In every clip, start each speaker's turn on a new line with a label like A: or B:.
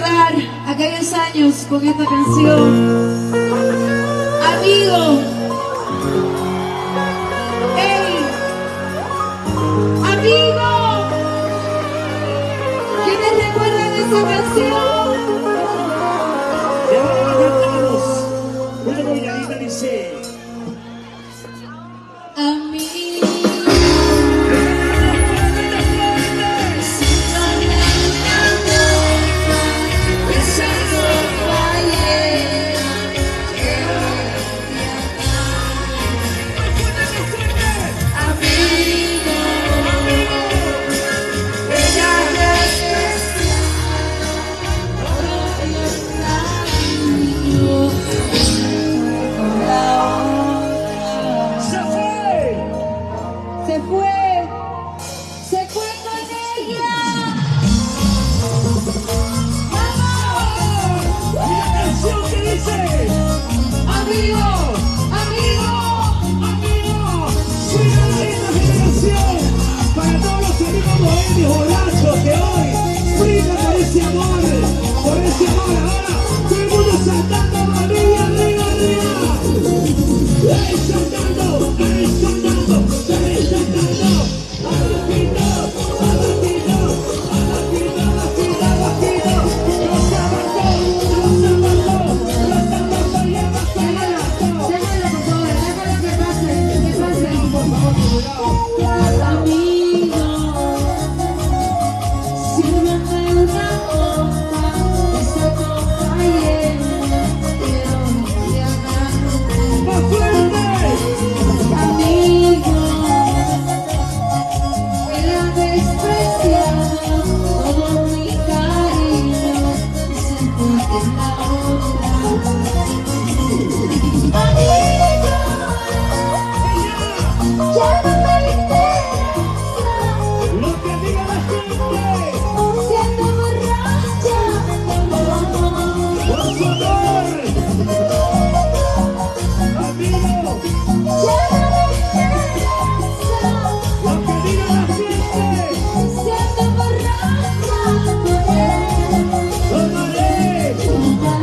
A: recordar aquellos años con esta canción. Amigo. ¡Ey! ¡Amigo! ¿Quiénes recuerdan esa canción?
B: Y ahora la cantamos. Una bailarina dice:
A: Amigo. Se fue con ella.
B: ¡Vamos! Y la canción que dice:
A: Amigo, amigo,
B: amigo, soy una linda generación para todos los amigos bohemios borrachos que hoy brindan por ese amor, por ese amor. Ahora todo el mundo saltando, arriba, arriba, arriba. ¡Ey, saltando! ¡Ey, saltando! ¡Ey, saltando! ¡Abajito! ¡Abajito! ¡Abajito! ¡Abajito! ¡Abajito! ¡Los abajo! ¡Los abajo! ¡Los abajo! ¡Y abajo! ¡Y abajo!
A: déjalo por favor, déjalo que pase, por favor. Amigo, sírvame una copa, esa copa llena, quiero embriagarme.
B: ¡Más fuerte!
A: Amigo, él ha despreciado todo mi cariño y se encuentra en la otra. Amigo, ya no me interesa,
B: ¡Lo que diga la gente!
A: siendo borracha.
B: ¡Por su amor! ¡Amigo!
A: Ya no me interesa,
B: ¡Lo que diga la gente!
A: siendo borracha.
B: ¡Tomaré!
A: Tomaré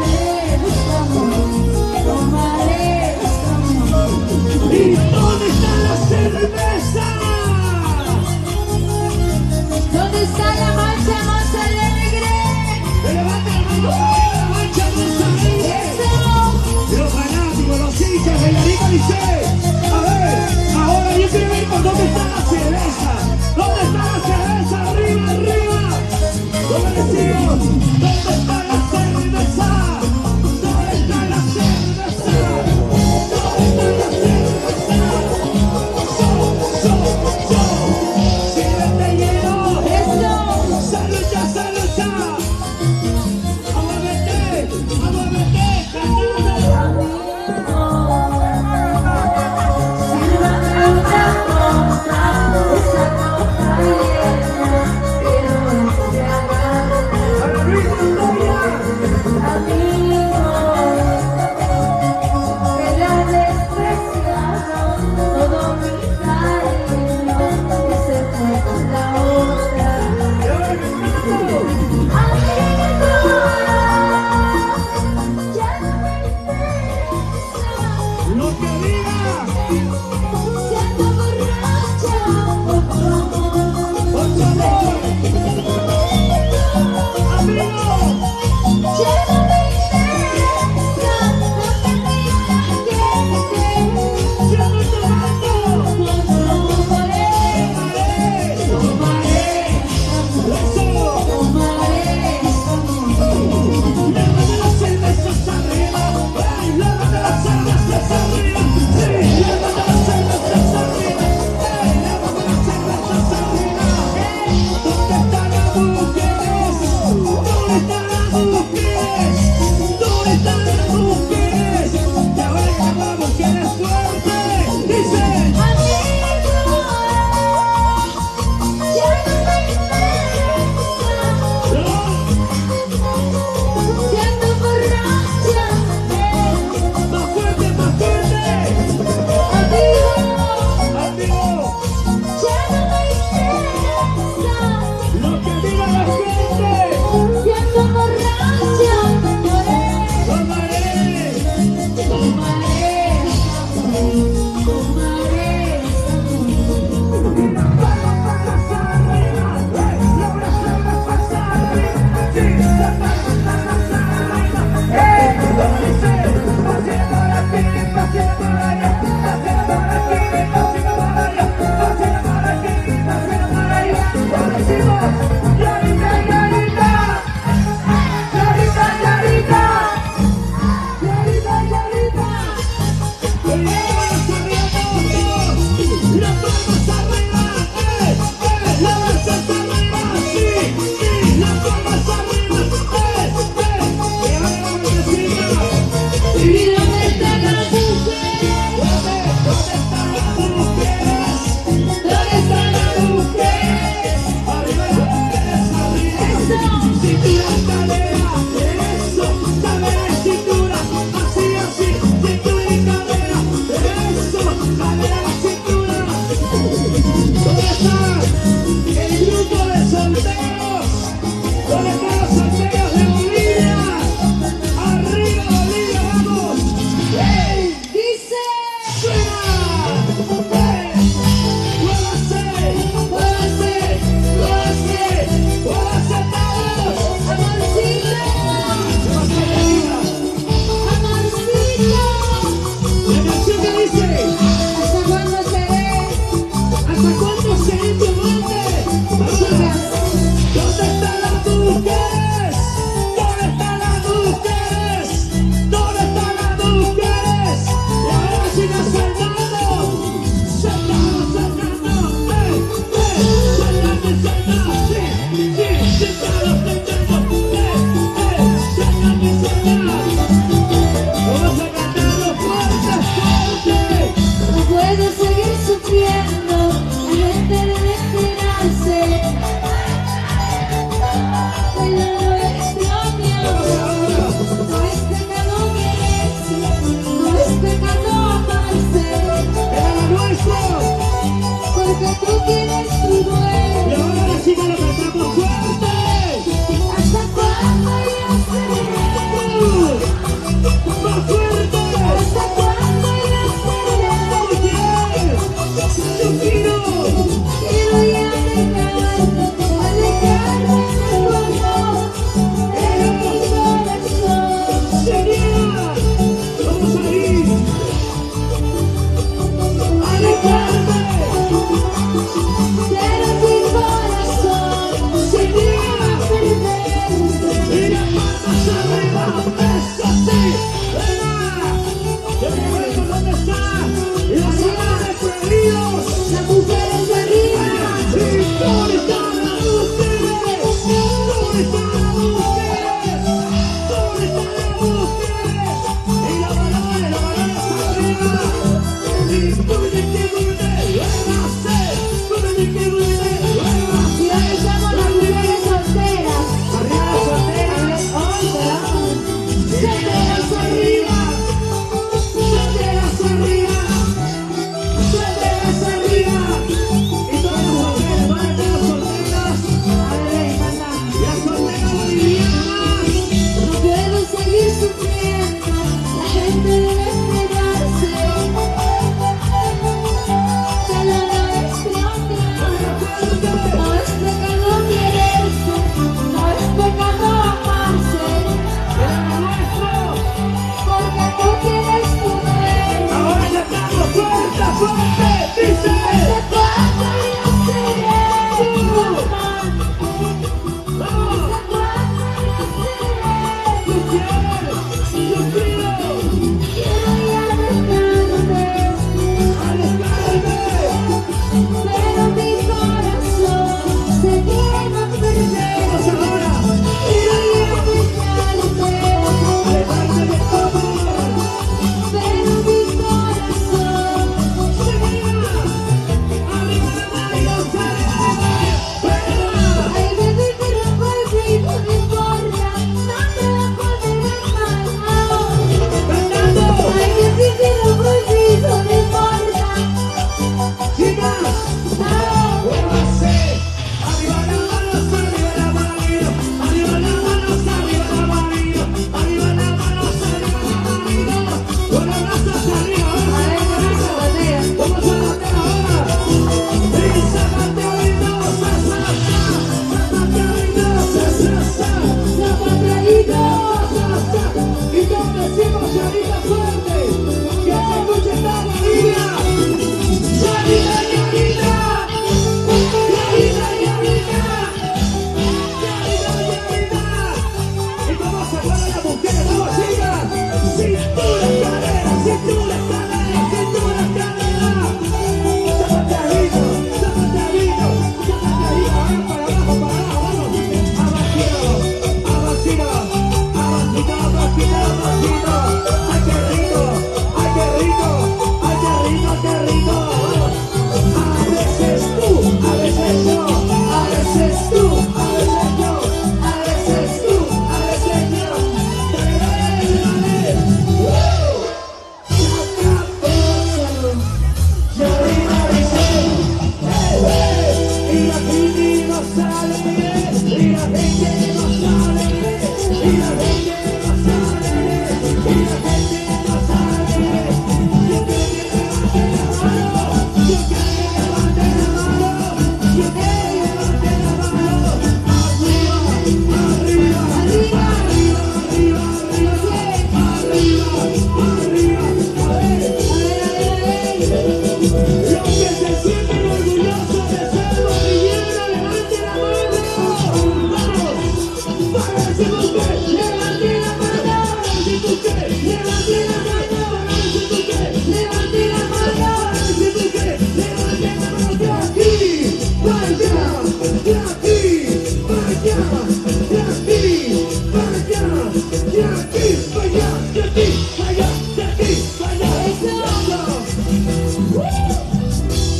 B: Las palmas arriba,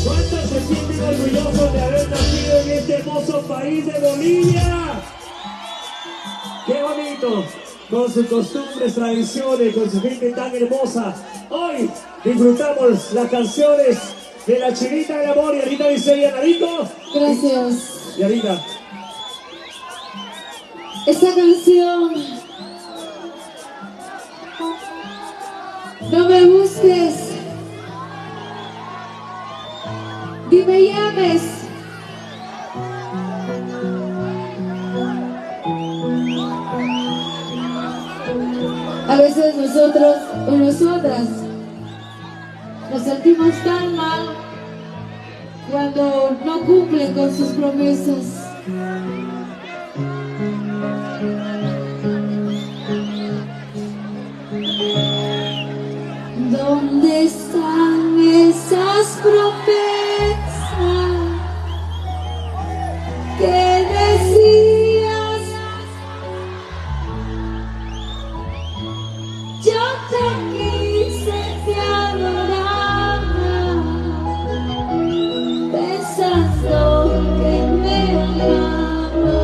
B: ¿Cuántos se sienten orgullosos de haber nacido en este hermoso país de Bolivia? ¡Qué bonito! Con sus costumbres, tradiciones, con su gente tan hermosa. Hoy disfrutamos las canciones de la Chinita del Amor. Y ahorita dice Yanarito.
A: Gracias.
B: Yanita.
A: Esta canción, no me busques, ni me llames. A veces nosotros o nosotras nos sentimos tan mal cuando no cumplen con sus promesas. ¿Dónde están esas promesas que decías? Yo te quise, te adoraba, pensando que me amaba.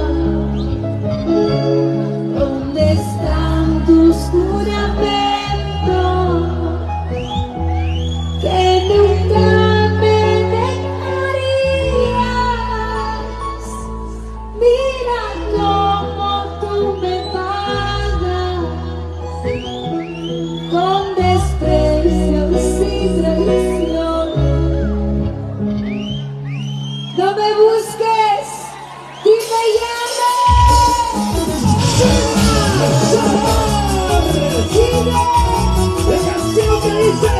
A: ¿Dónde están tus juramentos que nunca me dejarías? Mira cómo tú me pagas con desprecios y traición. No me busques, ni me llames. Sigue.
B: La canción que dice: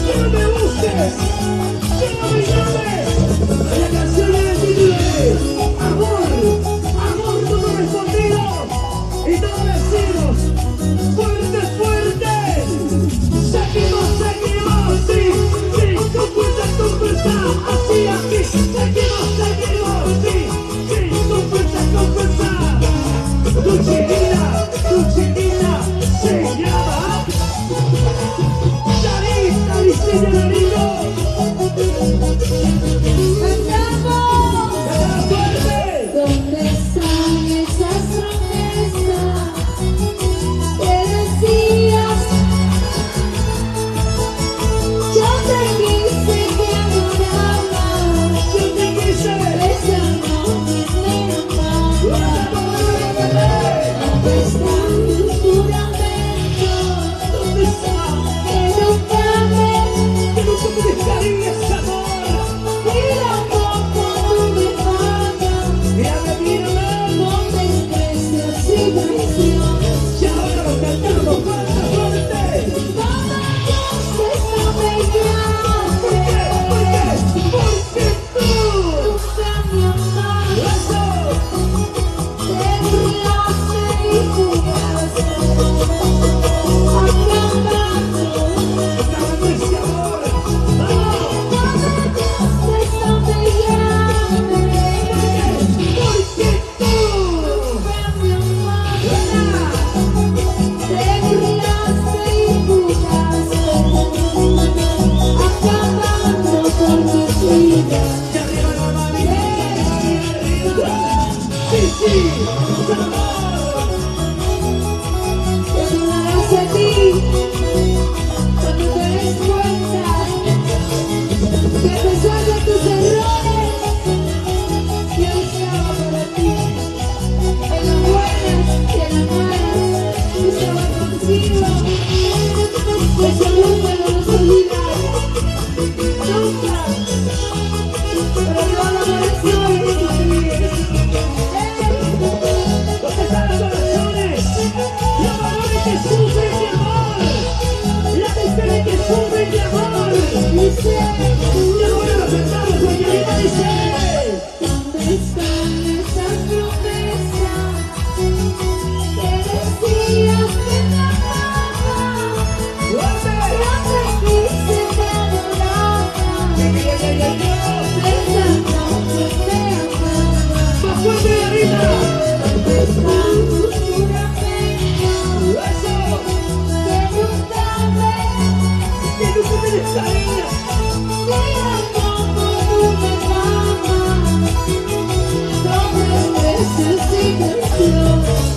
B: ya no me busques, ya no me llames. La canción de título es Amor, amor no correspondido. Y todos decimos: fuerte, fuerte. Seguimos, seguimos, sí, sí, con fuerza, así, aquí. Seguimos, seguimos, sí, sí, con fuerza. Tu chiquita se llama Yanarito.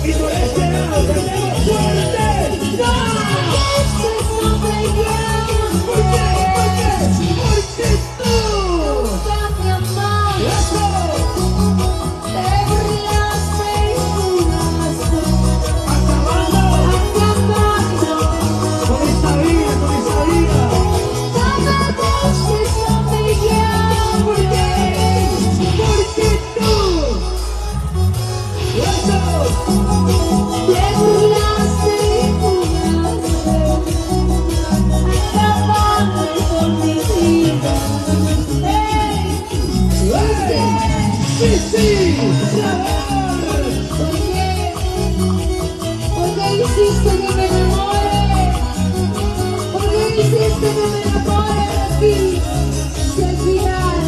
B: Y por este lado tenemos fuerte. ¡No! ¿Por qué? Porque tú. ¡Eso! Acabando con esta vida, con esta vida. ¿Por qué? Porque tú. ¡Eso! ¡Sí, sí! ¡Sabor!
A: ¿Por qué hiciste que me enamore? ¿Por qué hiciste que me enamore de ti? Si al final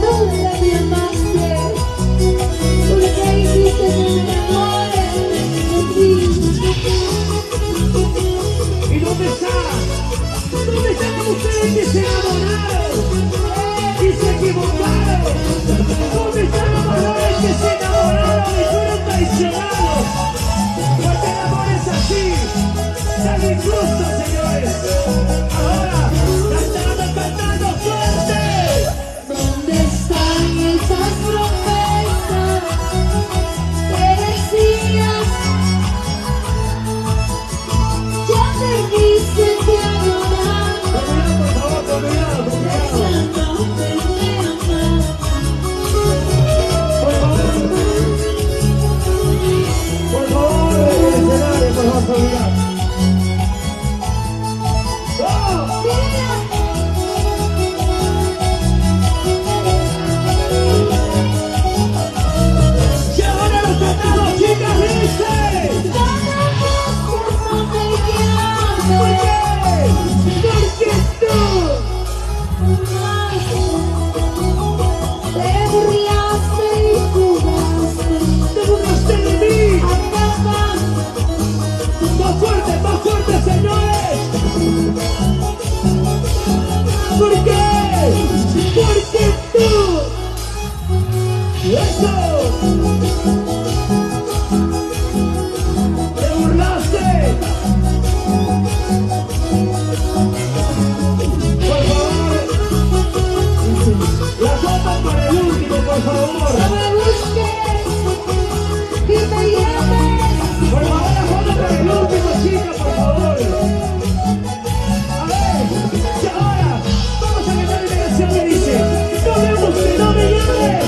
A: nunca me amaste. ¿Por qué hiciste que me enamore de ti?
B: ¿Y dónde están? ¿Dónde están ustedes que se enamoraron? Y se equivocaron. ¿Dónde están los valores que se enamoraron y fueron traicionados? Porque el amor es así, tan injusto, señores. Ahora, cantando fuerte.
A: ¿Dónde están esas promesas que decías? Ya te quise te adorar.
B: Con cuidado, por favor, con cuidado. Por favor, el escenario, por favor, familiar. ¡Oh! Y ahora los tratados, chicas, dice. ¿Por qué? Porque tú.
A: Te burlaste y jugaste.
B: Te burlaste de mí. Más fuerte, señores. ¿Por qué? Porque tú. Eso. Te burlaste. Por favor. La copa para el último, por favor.
A: No me busques, que me llames.
B: Por favor, la copa para el último, chica, por favor. A ver, y ahora vamos a cantar una canción que dice: no me busques, no me llames.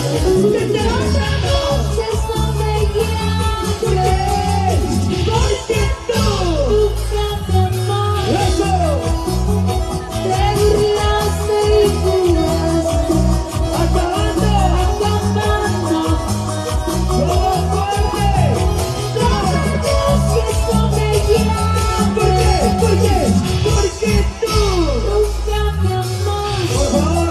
B: Que te amamos.
A: No me llames.
B: ¿Por qué? Porque tú.
A: Nunca me amaste.
B: Eso.
A: Te burlaste y jugaste.
B: Acabando. Todo fuerte.
A: No me llames.
B: ¿Por qué? ¿Por qué? Porque tú.
A: Nunca me amaste.
B: Por favor.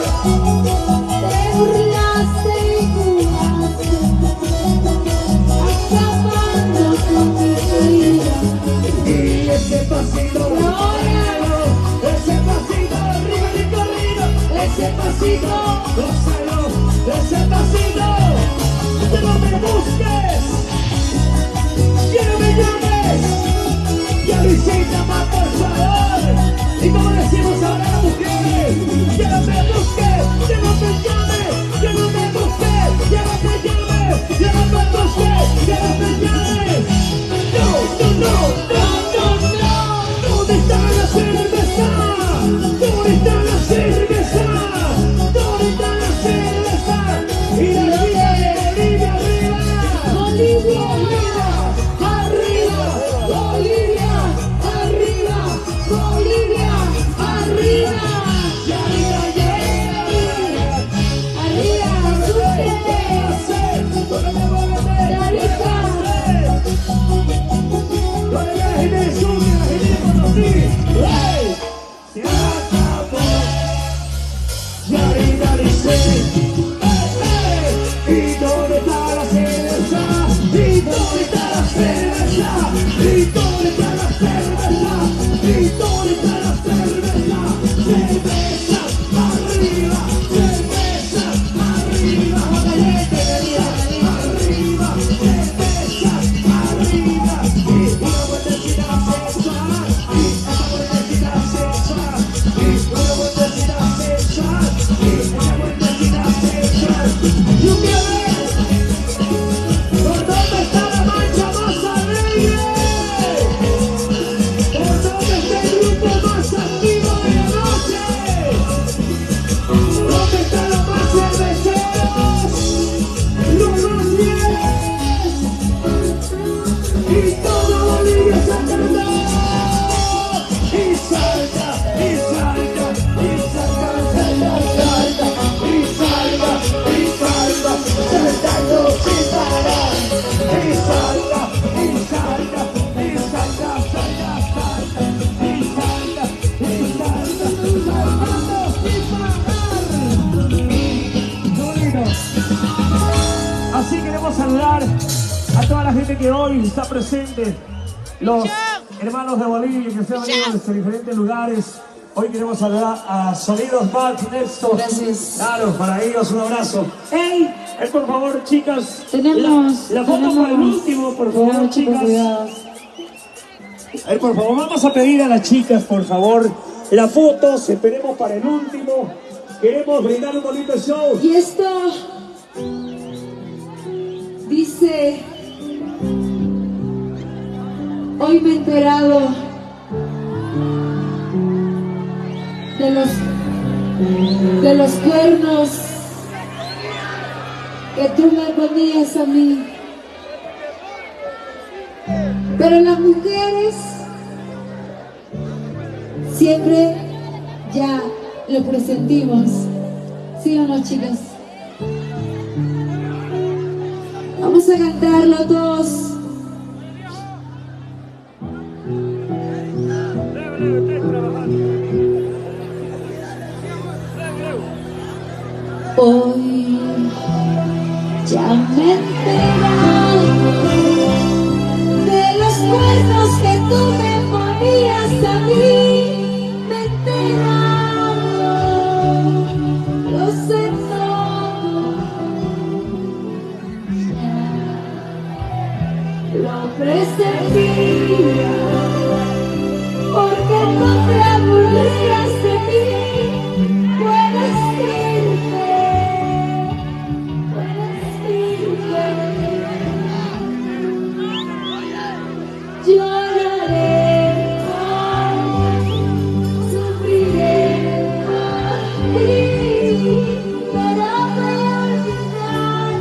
A: Te burlaste y jugaste. Acabando con mi vida.
B: Y ese pasito, ese pasito, arriba y corrido, ese pasito, gózalo, ese pasito, que no me busques, que no me llames, ya visita más por favor, y como decimos ahora las mujeres, que no me busques, que no me llames, que no me busques, que no me llames, que no me busques, que no me llames, no. ¿Dónde está la cerveza? ¿Dónde está la cerveza? ¿Dónde está la cerveza? Y la vida de Bolivia arriba. Bolivia arriba. Bolivia arriba. Y arriba
A: Arriba, súbete.
B: Se acabó. Y ahorita dice, ¿y dónde está la cerveza? ¿Y dónde está la cerveza? ¿Y dónde está la cerveza? ¿Y dónde está la cerveza? Cerveza arriba, cerveza arriba, arriba, cerveza arriba. hoy está presente los hermanos de Bolivia que se han venido desde diferentes lugares. Hoy queremos saludar a Sonidos Mark Néstor.
A: Gracias.
B: Claro, para ellos un abrazo. ¡Ey! Por favor, chicas.
A: Tenemos...
B: La foto para el último, por favor, chicas. Por favor, vamos a pedir a las chicas, por favor, la foto. Esperemos para el último. Queremos brindar un bonito show.
A: Y esto dice: hoy me he enterado de los cuernos que tú me ponías a mí. Pero las mujeres siempre ya lo presentimos. ¿Sí o no, chicas? Vamos a cantarlo todos. Hoy ya me he enterado de los cuernos que tú me ponías a mí. Me he enterado, lo sé todo, lo presentía, porque tú te aburrías de mí. Puedes irte. Lloraré, sufriré por ti, pero me olvidar,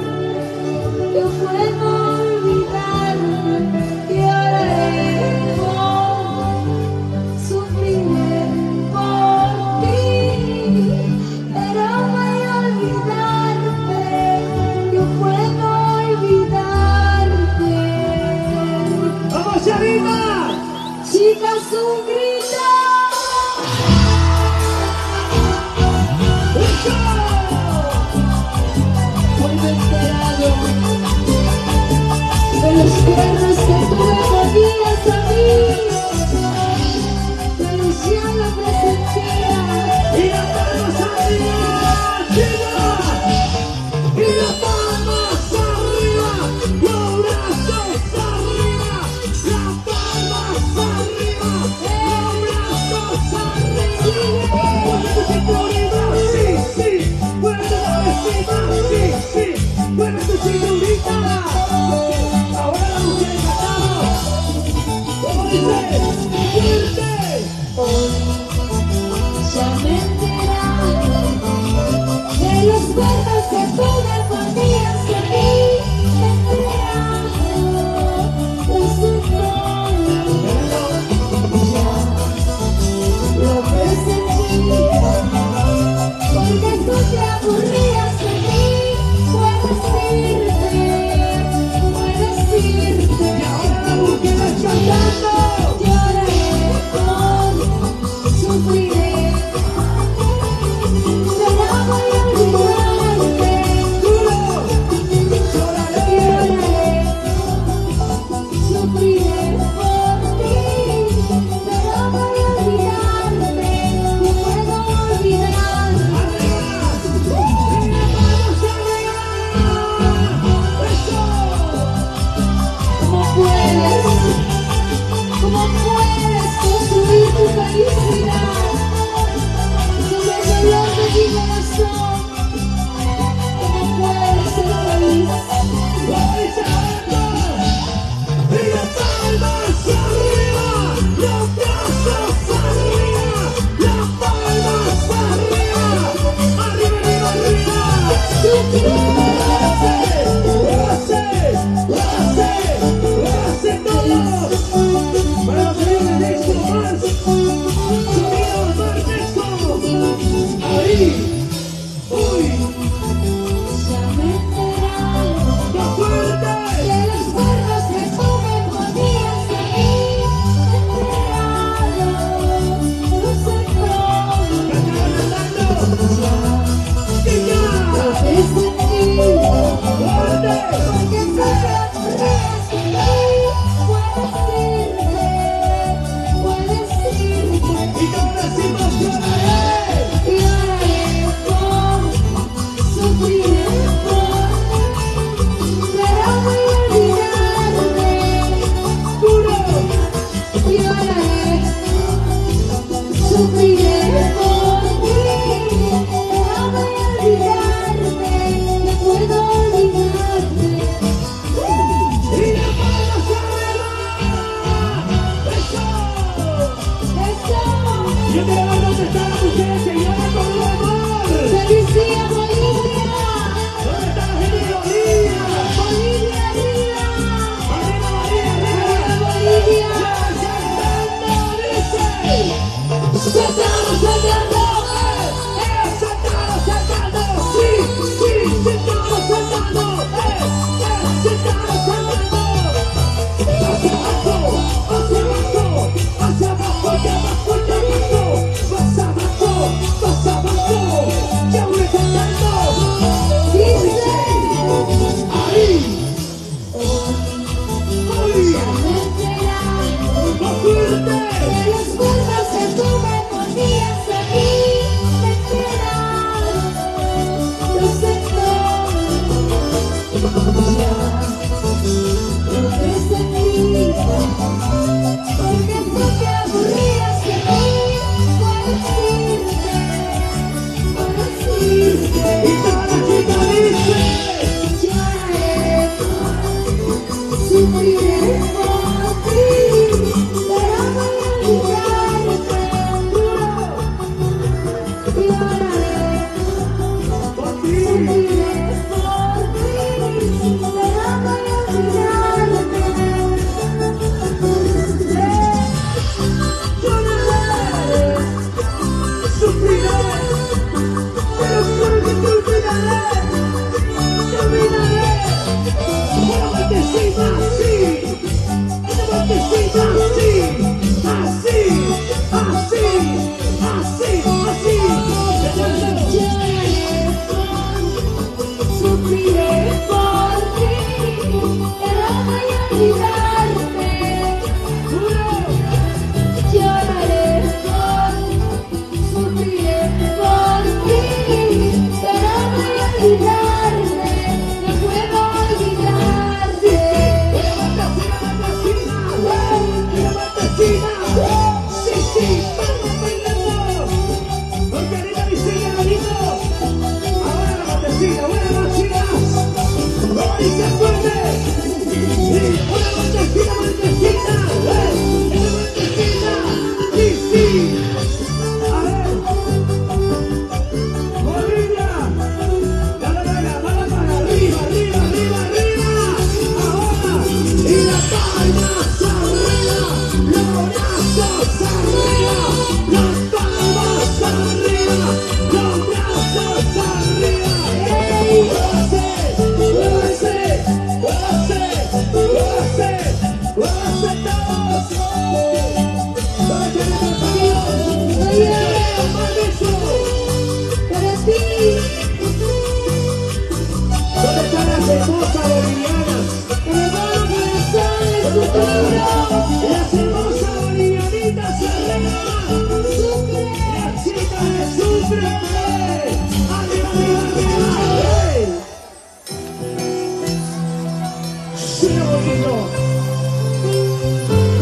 A: yo puedo olvidar. Lloraré, sufriré por ti, pero me olvidarte, yo puedo olvidarte.
B: ¡Vamos, Charita!
A: Chicas, un grito. Hoy me he enterado de los cuernos que tú me ponías a mí, pero ya lo presentía.
B: ¡Y las palmas arriba, chicas! ¡Y las palmas arriba! ¡Los brazos arriba! ¡Las palmas arriba! ¡Los brazos arriba! ¡Fuerte tu cinturita! ¡Sí, sí! ¡Fuerte la vecina! ¡Sí, sí! ¡Fuerte tu cinturita! Ahora la mujer cantamos. ¿Cómo dice? ¡Fuerte!
A: Ya me he enterado de los cuernos que tú me ponías a mí. Me he enterado, lo sé todo, ya lo presentía, porque tú te aburrías de mí. Puedes irte,
B: Y ahora la mujer está cantando.
A: lloraré, sufriré, pero voy a olvidarte.
B: ¡Duro!
A: Lloraré, sufriré por ti, pero voy a olvidarte. No puedo olvidar. ¿Cómo puedes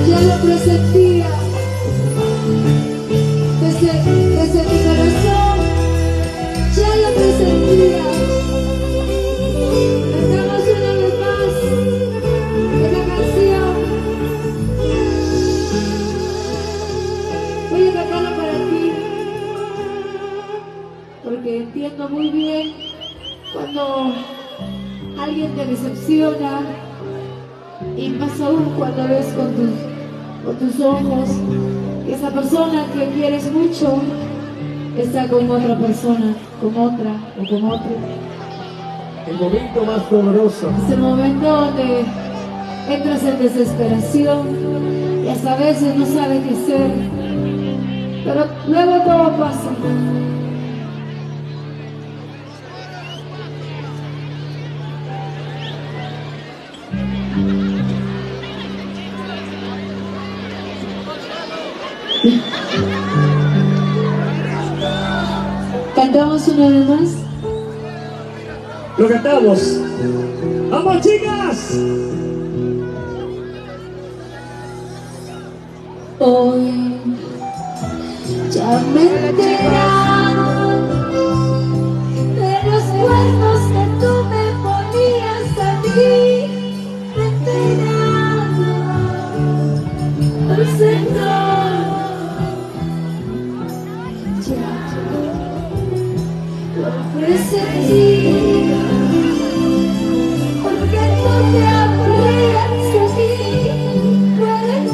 A: Ya lo presentía desde mi corazón, ya lo presentía. Cantamos una vez más esta canción. Voy a cantarla para ti, porque entiendo muy bien cuando alguien te decepciona, y más aún cuando ves con tus ojos que esa persona que quieres mucho está con otra persona, con otra o con otro.
B: El momento más doloroso.
A: Es el momento donde entras en desesperación y hasta a veces no sabes qué hacer, pero luego todo pasa. ¿Cantamos una vez más?
B: Lo cantamos. ¡Vamos, chicas!
A: Hoy ya me he enterado de los cuernos que tú me ponías a mí. Me he enterado, oh Señor. Presentí, porque tú te aburrías de mí. Puedes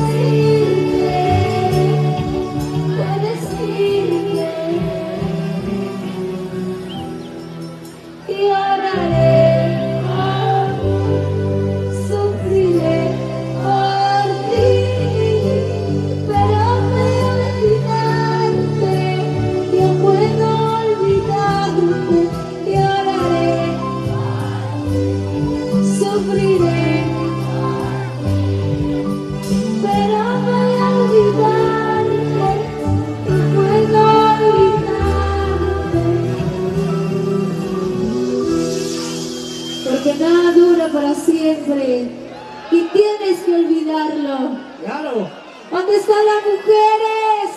A: irte, y oraré, sufriré por
B: mano.
A: ¿Dónde están las mujeres?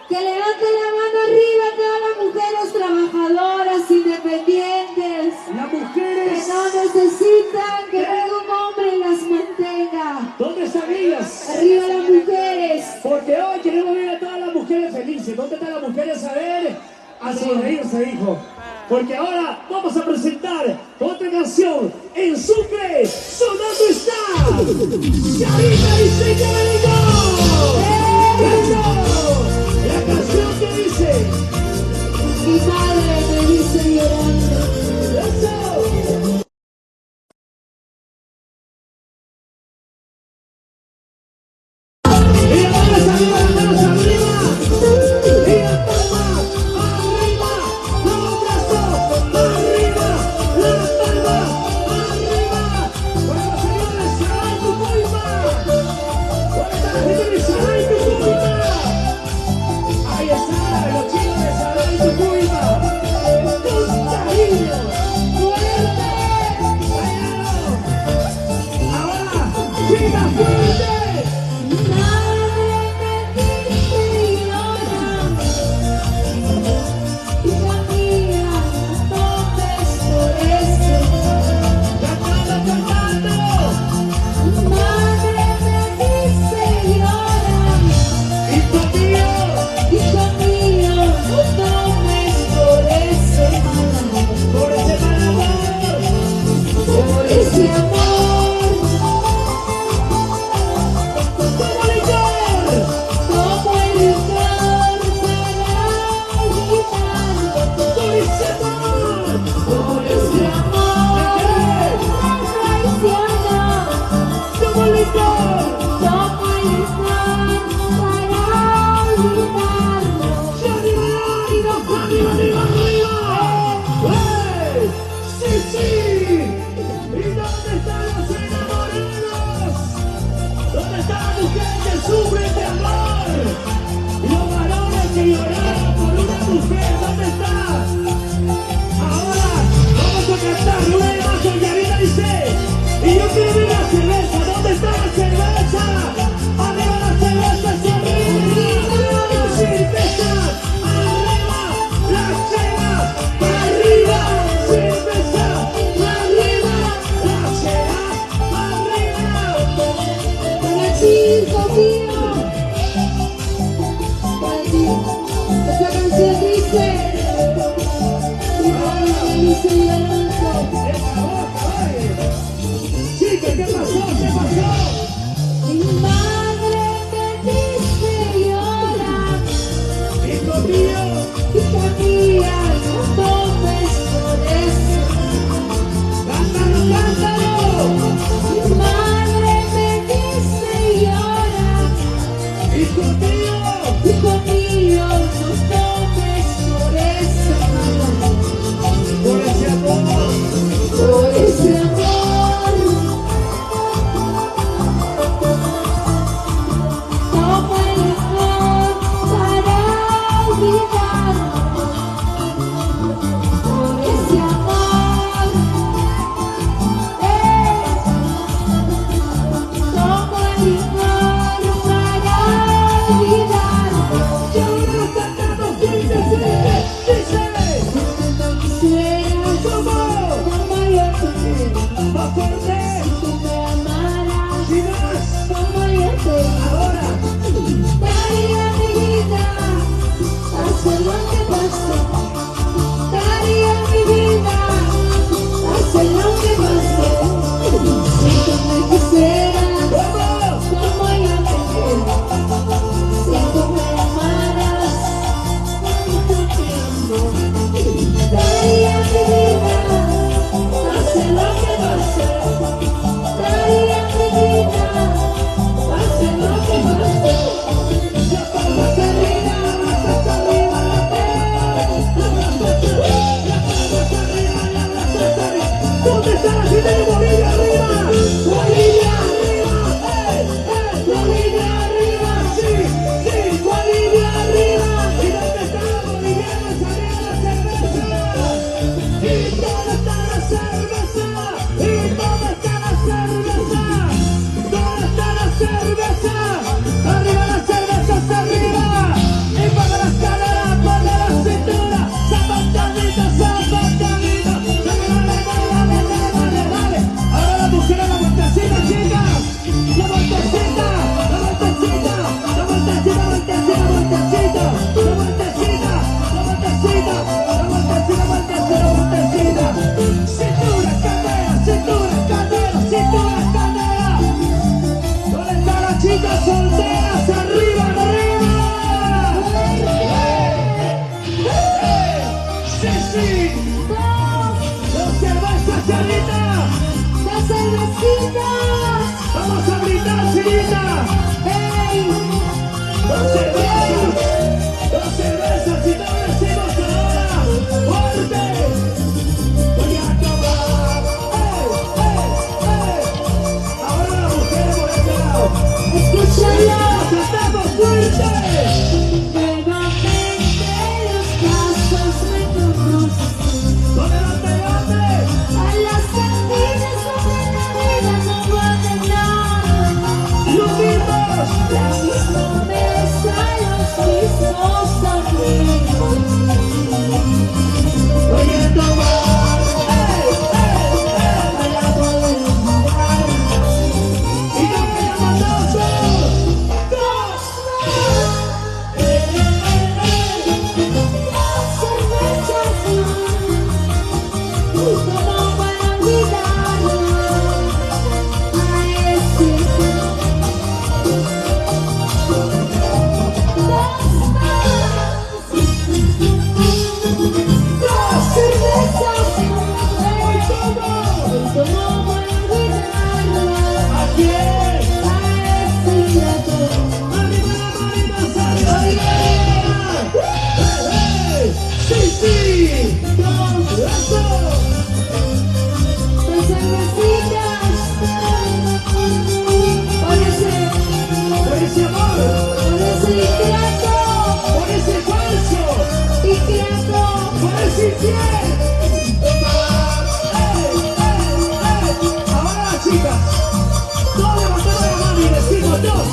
A: Que levanten la mano arriba todas las mujeres trabajadoras, independientes.
B: Las
A: Que
B: mujeres.
A: no necesitan que ningún hombre las mantenga.
B: ¿Dónde están ellas?
A: Arriba las mujeres.
B: Porque hoy queremos ver a todas las mujeres felices. ¿Dónde están las mujeres? A ver, a sonreírse, hijo. Porque ahora vamos a presentar otra canción en Sucre. Sonando está Yarina dice que vengo. ¡Eso! La canción que dice.
A: Mi madre me dice llorando.
B: ¡Eso! Y las manos arriba, las manos arriba. Y las palmas arriba. Los brazos arriba. Las palmas arriba. Bueno, señores, Saray Tucumán. ¿Dónde está la gente de Saray Tucumán? Ahí está, los chicos de Saray Tucumán. Con cariño. ¡Fuerte! ¡Callado! Ahora, ¡viva fuerte!
A: Madre me dice llorando. Hija mía, no tomes por eso.
B: ¡Cantando!
A: Madre me dice llorando.
B: ¡Hijo mío!
A: Hijo mío, no tomes por eso.
B: ¡Por ese mal amor!
A: Por ese amor.
B: ¡Como licor!
A: Como el licor para olvidarlo.
B: ¡Por ese amor!
A: Por ese amor me traiciona.
B: ¡Como licor!
A: Como el licor para olvidarlo.
B: ¡Arriba, arriba, arriba, arriba, arriba! ¡Hey! ¡Sí, sí! ¿Y dónde están los enamorados? ¿Dónde están las mujeres que sufren de amor? Los varones que lloraron por una mujer, ¿dónde están? Ahora vamos a cantar una de más con Yarina dice. Y yo quiero ver la cerveza, ¿dónde está la cerveza? Arriba la cerveza, arriba. Cerveza, arriba, la chela, arriba, cerveza, arriba, la chela, arriba.
A: Para ti, hijo mío. Para ti. Esta canción dice. Mi madre me dice llorando.
B: Esa boca, oye. Chica, ¿qué pasó? ¿Qué pasó?
A: Mi madre me dice llorando.
B: Hijo mío,
A: Hija mía, no tomes por eso.
B: cántalo, cántalo.
A: Mi madre me dice llorando.
B: Vamos a brindar, Chinita.
A: ¡Ey!
B: Dos cervezas y no decimos ahora. ¡Fuerte! Voy a tomar. Ahora las mujeres por este lado.
A: Escúchalo.
B: ¡Nos estamos fuertes!
A: Nuevamente los pasos me conocen.
B: ¿Dónde no te llames?
A: A las cantinas donde la vida no vale nada.
B: ¡Lo vimos!
A: La misma mesa, los mismos amigos.
B: Voy a tomar.
A: Para poder olvidar.
B: ¡Y no me llaman dos!
A: Dos cervezas y como para olvidarlo a ese. Dos cervezas y como para olvidarlo
B: ¿A quién?
A: a ese ingrato.
B: ¡Arriba la mano y más arriba! ¡Sí, sí! ¡Eso!
A: Dos cervecitas por
B: ¡Por ese amor!
A: ese ingrato,
B: ¡Por ese falso!
A: ingrato.
B: ¡Por ese infiel! Ahora chicas, todos levantamos la mano y decimos dos.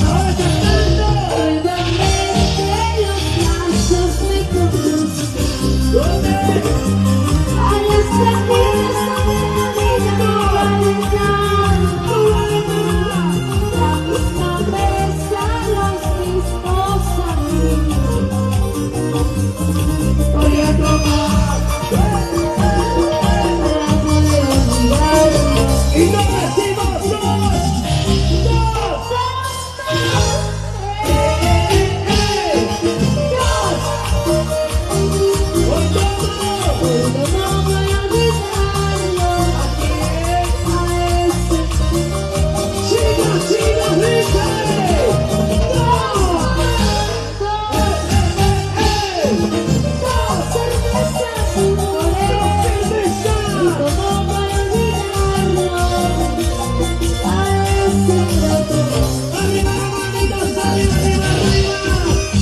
B: Ahora cantando.
A: Nuevamente los pasos me conducen
B: ¿Dónde?
A: a las cantinas donde la vida no vale nada. La misma mesa, los mismos amigos.
B: Voy a tomar.
A: Para poder olvidarlo.
B: Y no decimos dos. ¡Con todo! ¡Chicas, dice! ¡Arriba la manita, arriba!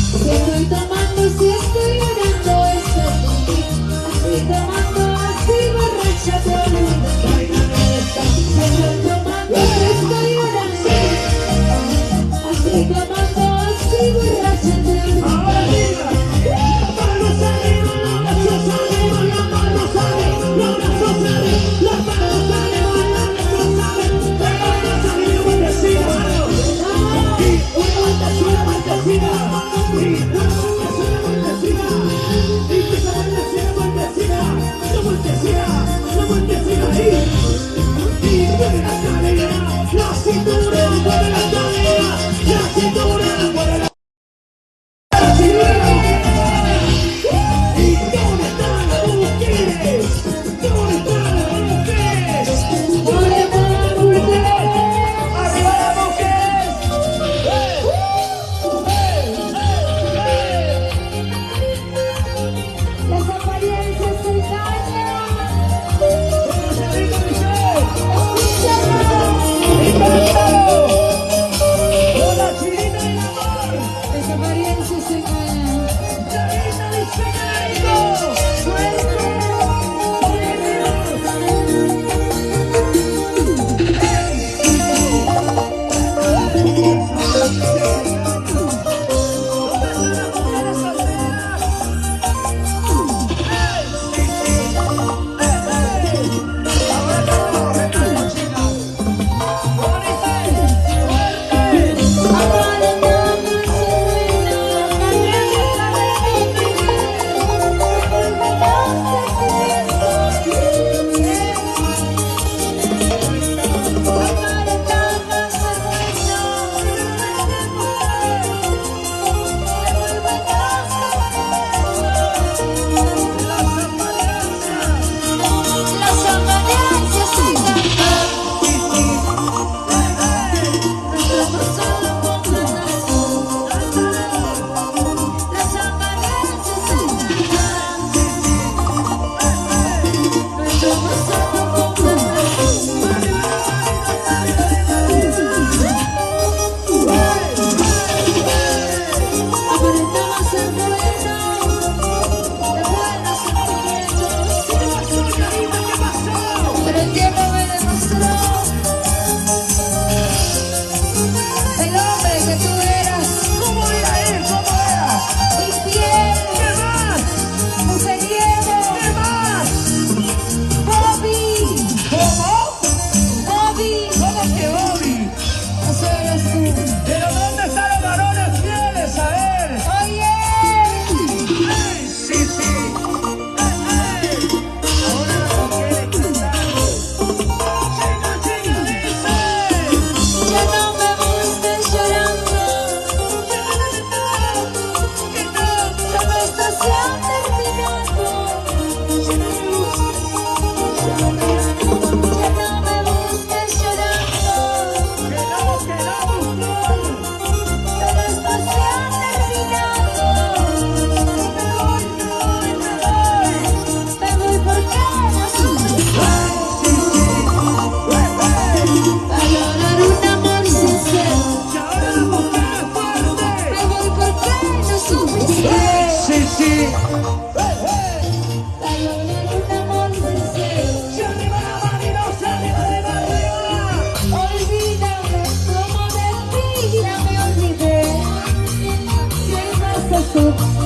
A: Si estoy tomando, si estoy llorando, estoy contigo. Así tomando, así borracha te olvido. Si estoy tomando, si estoy llorando, así tomando, así borracha te olvido.
B: Ahora diga, las manos arriba, los brazos arriba, las manos arriba, los brazos arriba, las manos arriba, los brazos arriba, las manos arriba, vueltecina, mano. Y una vueltecina, y una vueltecina, y esa vueltecina, la vueltecina, y mueve la cadera, la cintura, mueve la cadera, la cintura, mueve la ¿Y dónde están las mujeres? ¿Dónde están las mujeres? ¡Arriba las mujeres!
A: Las apariencias se engañan.
B: ¡Vamos arriba, Michelle!
A: Escúchalo.
B: ¡Y cántalo! ¡Con la chinita y la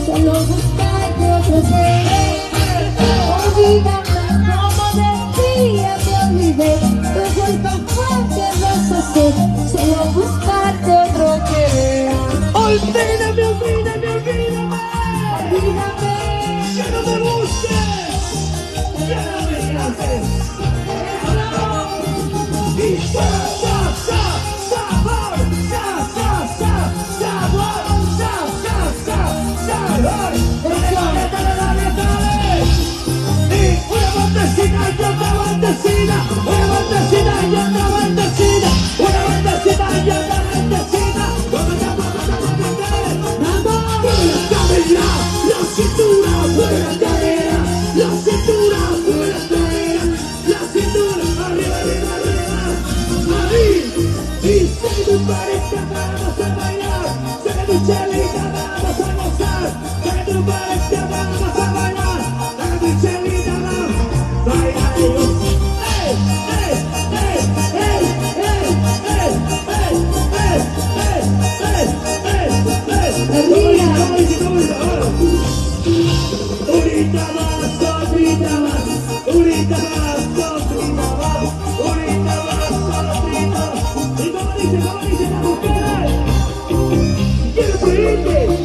A: solo buscarte otro querer. Olvídame como decía, te olvidé. Tu culpa fue que vas a hacer, solo buscarte otro querer.
B: Olvídame, olvídame, olvídame.
A: Olvídame.
B: Que no me busques, que no me llames. Y una bandecina y otra bandecina, una bandecina y otra bandecina, una bandecina y otra bandecina. La cintura, fuera cadera, la cintura, fuera cadera, la cintura, arriba, arriba, arriba, ahí. Y sé que tu pareja vamos a bailar, sé que tu chelita vamos a gozar, sé que tu pareja vamos a bailar, sé que tu chelita vamos a bailar. ¡Ey, ey, ey, ey, ey, ey, ey, ey, ey, ey, ey, ey! Unita más, otrita más, unita más, otrita más, unita más, otrita más. ¿Y cómo dice las mujeres? ¡Quiero pedirte!